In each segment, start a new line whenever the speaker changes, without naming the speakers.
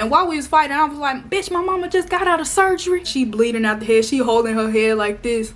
And while we was fighting, I was like, bitch, my mama just got out of surgery. She bleeding out the head. She holding her head like this.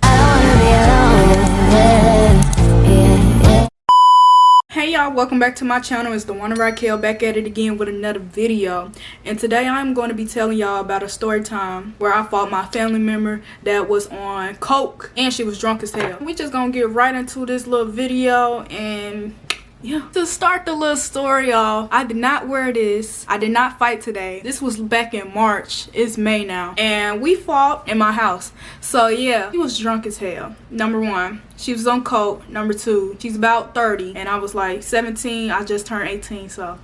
Hey y'all, welcome back to my channel. It's dawandarykell, back at it again with another video. And today I'm going to be telling y'all about a story time where I fought my family member that was on coke and she was drunk as hell. We just gonna get right into this little video. And yeah, to start the little story off, I did not wear this. I did not fight today. This was back in March. It's May now. And we fought in my house. So yeah, she was drunk as hell. Number one, she was on coke. Number two, she's about 30 and I was like 17. I just turned 18. So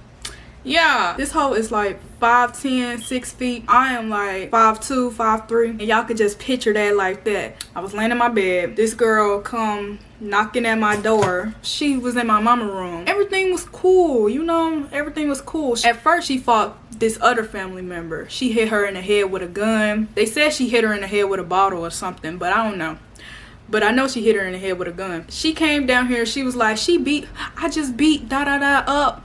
yeah, this hoe is like 5'10", 6 feet. I am like 5'2", 5'3", and y'all could just picture that like that. I was laying in my bed. This girl come knocking at my door. She was in my mama room. Everything was cool, you know, everything was cool. At first, she fought this other family member. She hit her in the head with a gun. They said she hit her in the head with a bottle or something, but I don't know. But I know she hit her in the head with a gun. She came down here. She was like, I just beat da-da-da up.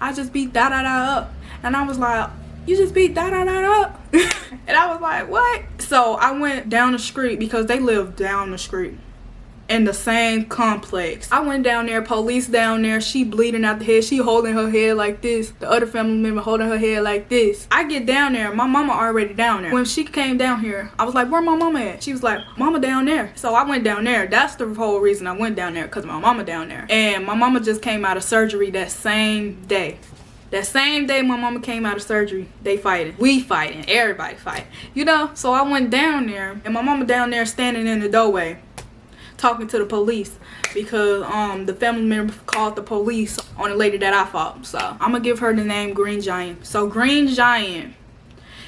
I just beat da-da-da up. And I was like, you just beat da-da-da up? And I was like, what? So I went down the street because they live down the street in the same complex. I went down there, police down there. She bleeding out the head. She holding her head like this. The other family member holding her head like this. I get down there. My mama already down there. When she came down here, I was like, where my mama at? She was like, mama down there. So I went down there. That's the whole reason I went down there, because my mama down there. And my mama just came out of surgery that same day. That same day my mama came out of surgery, they fighting. We fighting. Everybody fighting. You know? So I went down there, and my mama down there standing in the doorway talking to the police because the family member called the police on the lady that I fought. So I'm gonna give her the name Green Giant. So Green Giant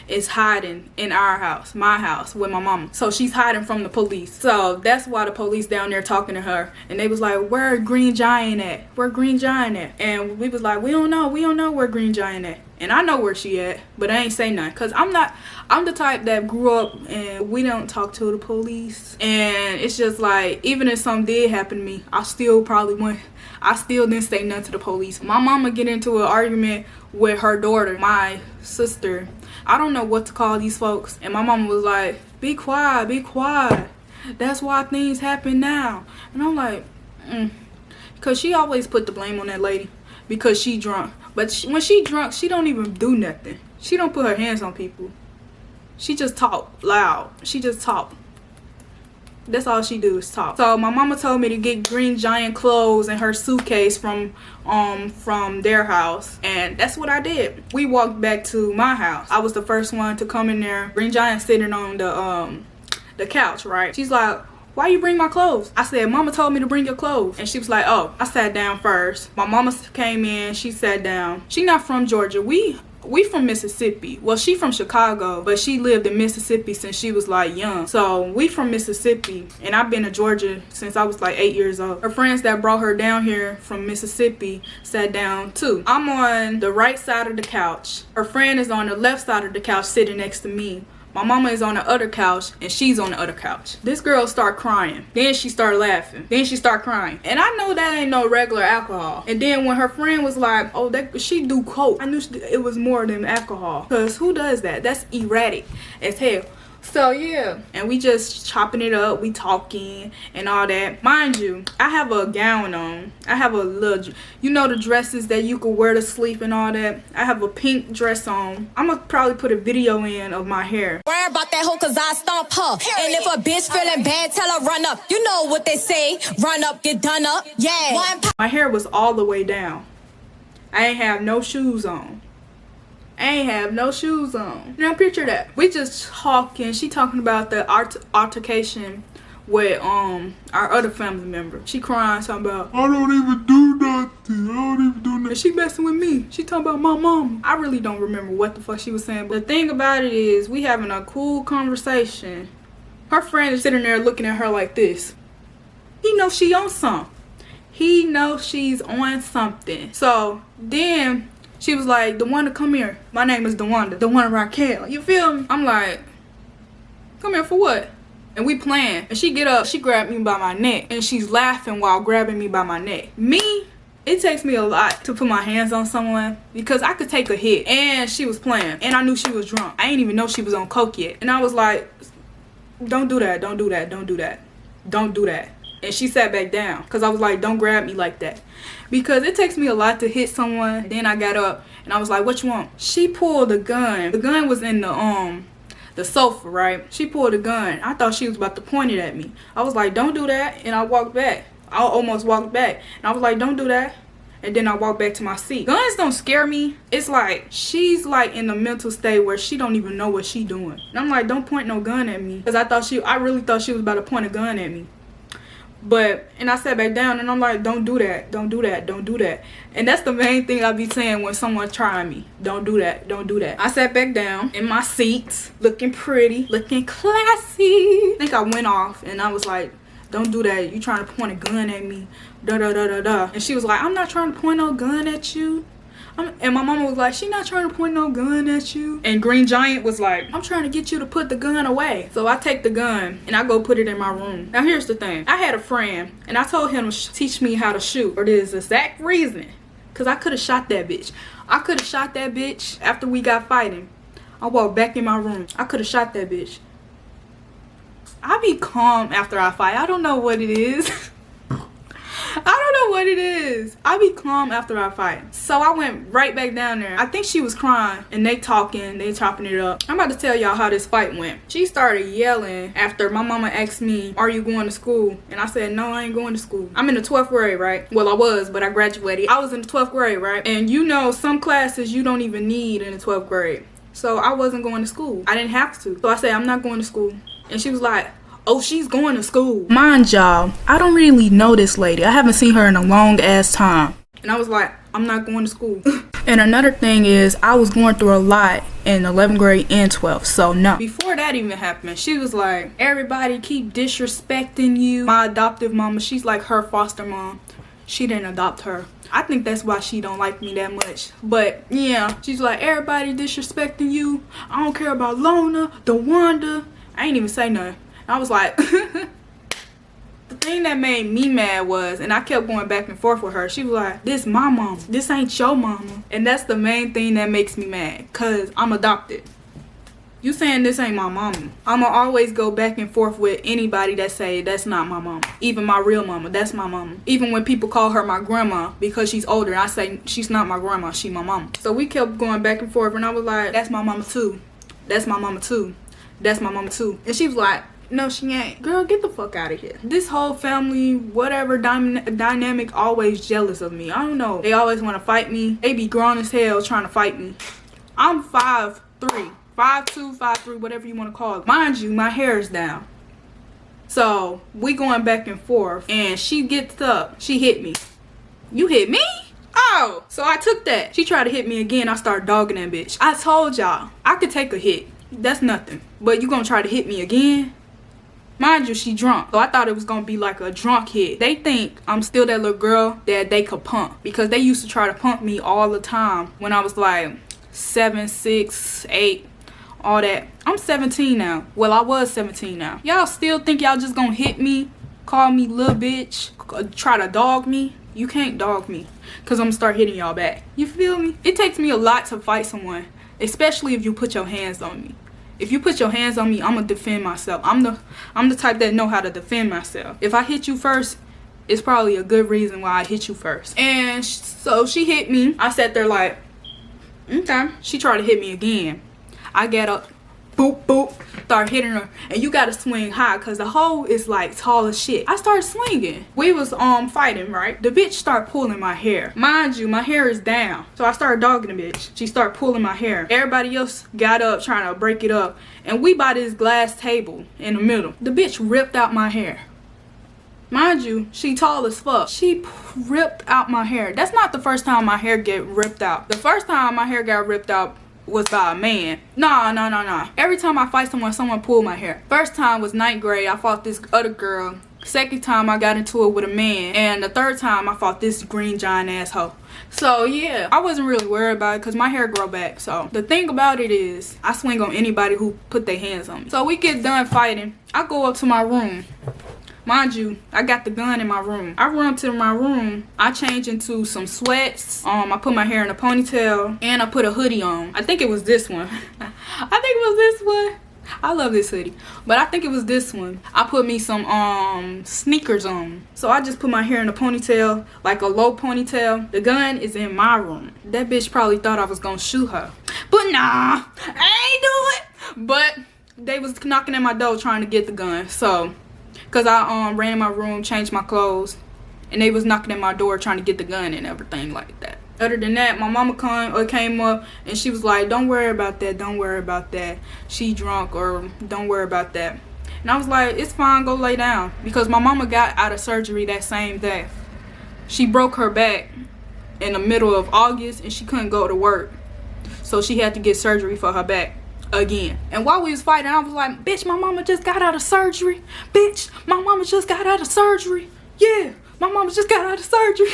is hiding in our house, my house, with my mama. So she's hiding from the police. So that's why the police down there talking to her, and they was like, where Green Giant at? Where Green Giant at? And we was like, we don't know where Green Giant at. And I know where she at, but I ain't say nothing, because I'm the type that grew up and we don't talk to the police. And it's just like, even if something did happen to me, I still didn't say nothing to the police. My mama get into an argument with her daughter, my sister. I don't know what to call these folks. And my mama was like, be quiet, be quiet. That's why things happen now. And I'm like, because she always put the blame on that lady because she drunk. But when she drunk, she don't even do nothing. She don't put her hands on people. She just talk loud. She just talk. That's all she do is talk. So my mama told me to get Green Giant clothes and her suitcase from their house, and that's what I did. We walked back to my house. I was the first one to come in there. Green Giant sitting on the couch, right? She's like, why you bring my clothes? I said, mama told me to bring your clothes. And she was like, oh. I sat down first. My mama came in, she sat down. She not from Georgia. We from Mississippi. Well, she from Chicago, but she lived in Mississippi since she was like young. So we from Mississippi, and I've been to Georgia since I was like 8 years old. Her friends that brought her down here from Mississippi sat down too. I'm on the right side of the couch. Her friend is on the left side of the couch sitting next to me. My mama is on the other couch, and she's on the other couch. This girl start crying. Then she start laughing. Then she start crying. And I know that ain't no regular alcohol. And then when her friend was like, oh, she do coke, I knew it was more than alcohol. Because who does that? That's erratic as hell. So yeah, and we just chopping it up, we talking and all that. Mind you, I have a gown on. I have a little, you know, the dresses that you could wear to sleep and all that. I have a pink dress on. I'm gonna probably put a video in of my hair.
Worry about that hoe, cause I stomp her. And if a bitch feeling bad, tell her run up. You know what they say, run up, get done up. Yeah.
My hair was all the way down. I ain't have no shoes on. Now picture that. We just talking. She talking about the altercation with our other family member. She crying, talking about, I don't even do nothing. She messing with me. She talking about my mom. I really don't remember what the fuck she was saying. But the thing about it is, we having a cool conversation. Her friend is sitting there looking at her like this. He knows she on something. He knows she's on something. So then she was like, Dawanda, come here. My name is dawandarykell. You feel me? I'm like, come here for what? And we playing. And she get up, she grabbed me by my neck. And she's laughing while grabbing me by my neck. Me, It takes me a lot to put my hands on someone because I could take a hit, and she was playing, and I knew she was drunk. I didn't even know she was on coke yet, and I was like, don't do that, don't do that, don't do that, don't do that. And she sat back down because I was like, don't grab me like that, because it takes me a lot to hit someone. Then I got up and I was like, what you want? She pulled the gun. The gun was in the sofa, right? She pulled a gun. I thought she was about to point it at me. I was like, don't do that. And I walked back. I almost walked back. And I was like, don't do that. And then I walked back to my seat. Guns don't scare me. It's like she's like in a mental state where she don't even know what she doing. And I'm like, don't point no gun at me. Because I really thought she was about to point a gun at me. And I sat back down and I'm like, don't do that, don't do that, don't do that. And that's the main thing I be saying when someone trying me. Don't do that, don't do that. I sat back down in my seat, looking pretty, looking classy. I think I went off and I was like, don't do that. You trying to point a gun at me. Da da da da da. And she was like, I'm not trying to point no gun at you. And my mama was like, she not trying to point no gun at you. And Green Giant was like, I'm trying to get you to put the gun away. So I take the gun and I go put it in my room. Now here's the thing. I had a friend and I told him to teach me how to shoot for this exact reason. Because I could have shot that bitch. I could have shot that bitch after we got fighting. I walked back in my room. I could have shot that bitch. I be calm after I fight. I don't know what it is. I don't know what it is. I be calm after I fight. So I went right back down there. I think she was crying and they talking, they chopping it up. I'm about to tell y'all how this fight went. She started yelling after my mama asked me, are you going to school? And I said, no, I ain't going to school. I'm in the 12th grade, right? Well, I was, but I graduated. I was in the 12th grade, right? And you know, some classes you don't even need in the 12th grade. So I wasn't going to school. I didn't have to. So I said, I'm not going to school. And she was like, oh, she's going to school. Mind y'all, I don't really know this lady. I haven't seen her in a long ass time. And I was like, I'm not going to school. And another thing is, I was going through a lot in 11th grade and 12th, so no. Before that even happened, she was like, everybody keep disrespecting you. My adoptive mama, she's like her foster mom. She didn't adopt her. I think that's why she don't like me that much. But yeah, she's like, everybody disrespecting you. I don't care about Lona, Dawanda. I ain't even say nothing. I was like, the thing that made me mad was, and I kept going back and forth with her, she was like, this my mama, this ain't your mama. And that's the main thing that makes me mad, cause I'm adopted. You saying this ain't my mama. I'ma always go back and forth with anybody that say that's not my mama. Even my real mama, that's my mama. Even when people call her my grandma because she's older, I say she's not my grandma, she my mama. So we kept going back and forth and I was like, that's my mama too. That's my mama too. That's my mama too. And she was like, no, she ain't. Girl, get the fuck out of here. This whole family, whatever dynamic, always jealous of me. I don't know. They always want to fight me. They be grown as hell trying to fight me. I'm 5'3", 5'2", 5'3", whatever you want to call it. Mind you, my hair is down. So we going back and forth. And she gets up. She hit me. You hit me? Oh, so I took that. She tried to hit me again. I started dogging that bitch. I told y'all, I could take a hit. That's nothing. But you gonna try to hit me again? Mind you, she drunk. So I thought it was gonna be like a drunk hit. They think I'm still that little girl that they could pump. Because they used to try to pump me all the time when I was like 7, 6, 8, all that. I'm 17 now. Well, I was 17 now. Y'all still think y'all just gonna hit me, call me little bitch, try to dog me? You can't dog me. Because I'm gonna start hitting y'all back. You feel me? It takes me a lot to fight someone. Especially if you put your hands on me. If you put your hands on me, I'm gonna defend myself. I'm the type that know how to defend myself. If I hit you first, it's probably a good reason why I hit you first. And so she hit me. I sat there like, okay. She tried to hit me again. I got up, boop, boop, start hitting her. And you gotta swing high because the hoe is like tall as shit. I started swinging. We was fighting, right? The bitch started pulling my hair. Mind you, my hair is down. So I started dogging the bitch. She started pulling my hair. Everybody else got up trying to break it up. And we by this glass table in the middle. The bitch ripped out my hair. Mind you, she tall as fuck. She ripped out my hair. That's not the first time my hair get ripped out. The first time my hair got ripped out was by a man. Nah. Every time I fight someone pulled my hair. First time was 9th grade. I fought this other girl. Second time I got into it with a man. And the third time I fought this green giant asshole. So yeah, I wasn't really worried about it because my hair grow back. So the thing about it is, I swing on anybody who put their hands on me. So we get done fighting. I go up to my room. Mind you, I got the gun in my room. I run to my room. I change into some sweats. I put my hair in a ponytail. And I put a hoodie on. I think it was this one. I think it was this one. I love this hoodie. But I think it was this one. I put me some sneakers on. So I just put my hair in a ponytail. Like a low ponytail. The gun is in my room. That bitch probably thought I was gonna shoot her. But nah. I ain't do it. But they was knocking at my door trying to get the gun. So... Cause I ran in my room, changed my clothes, and they was knocking at my door trying to get the gun and everything like that. Other than that, my mama came up and she was like, "Don't worry about that. Don't worry about that. She drunk, or don't worry about that." And I was like, "It's fine. Go lay down." Because my mama got out of surgery that same day. She broke her back in the middle of August and she couldn't go to work, so she had to get surgery for her back. Again. And while we was fighting, I was like, "Bitch, my mama just got out of surgery. Bitch, my mama just got out of surgery. Yeah, my mama just got out of surgery."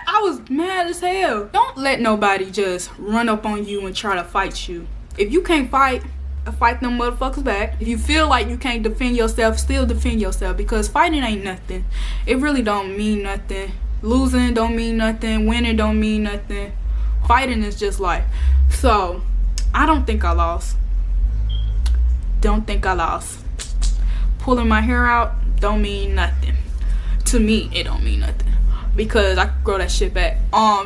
I was mad as hell. Don't let nobody just run up on you and try to fight you. If you can't fight them motherfuckers back. If you feel like you can't defend yourself, still defend yourself, because fighting ain't nothing. It really don't mean nothing. Losing don't mean nothing. Winning don't mean nothing. Fighting is just life. So I don't think I lost. Don't think I lost. Pulling my hair out don't mean nothing. To me, it don't mean nothing, because I could grow that shit back.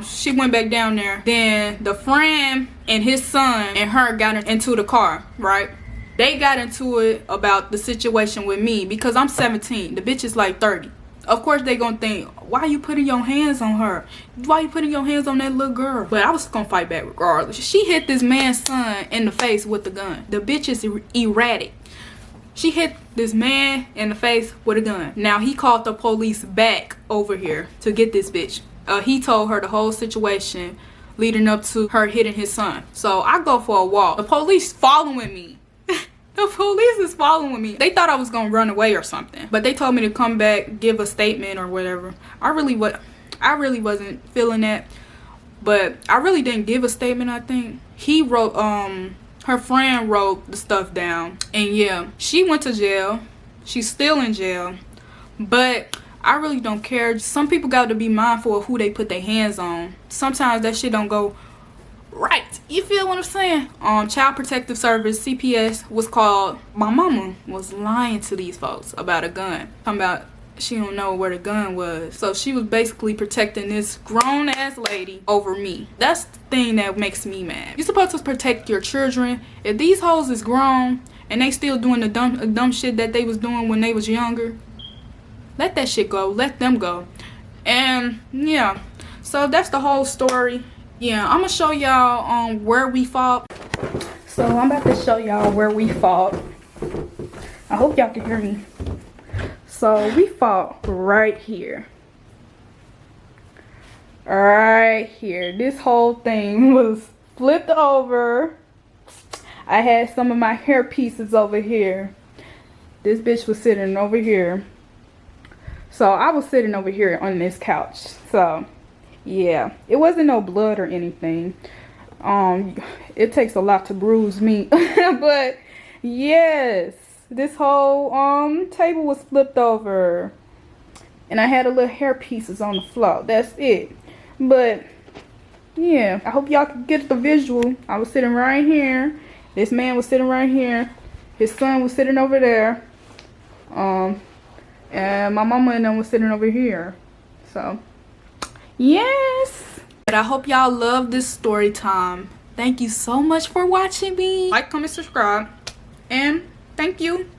She went back down there. Then the friend and his son and her got into the car, right? They got into it about the situation with me, because I'm 17. The bitch is like 30. Of course they gonna think, why you putting your hands on her? Why you putting your hands on that little girl? But I was gonna fight back regardless. She hit this man's son in the face with the gun. The bitch is erratic. She hit this man in the face with a gun. Now he called the police back over here to get this bitch. He told her the whole situation leading up to her hitting his son. So I go for a walk. The police following me. The police is following me. They thought I was gonna run away or something, but they told me to come back, give a statement or whatever. I really wasn't feeling that, but I really didn't give a statement. I think he wrote, her friend wrote the stuff down, and yeah, she went to jail. She's still in jail, but I really don't care. Some people got to be mindful of who they put their hands on. Sometimes that shit don't go right. You feel what I'm saying? Child Protective Service, CPS, was called. My mama was lying to these folks about a gun. Talking about she don't know where the gun was. So she was basically protecting this grown ass lady over me. That's the thing that makes me mad. You're supposed to protect your children. If these hoes is grown and they still doing the dumb shit that they was doing when they was younger, let that shit go. Let them go. And yeah, so that's the whole story. Yeah, I'm gonna show y'all where we fought. So I'm about to show y'all where we fought. I hope y'all can hear me. So we fought right here. Right here. This whole thing was flipped over. I had some of my hair pieces over here. This bitch was sitting over here. So I was sitting over here on this couch. So yeah, it wasn't no blood or anything. It takes a lot to bruise me. But yes, this whole table was flipped over, and I had a little hair pieces on the floor. That's it. But yeah, I hope y'all can get the visual. I was sitting right here. This man was sitting right here. His son was sitting over there. And my mama and them was sitting over here. So yes. But I hope y'all love this story time. Thank you so much for watching me. Like, comment, subscribe, and thank you.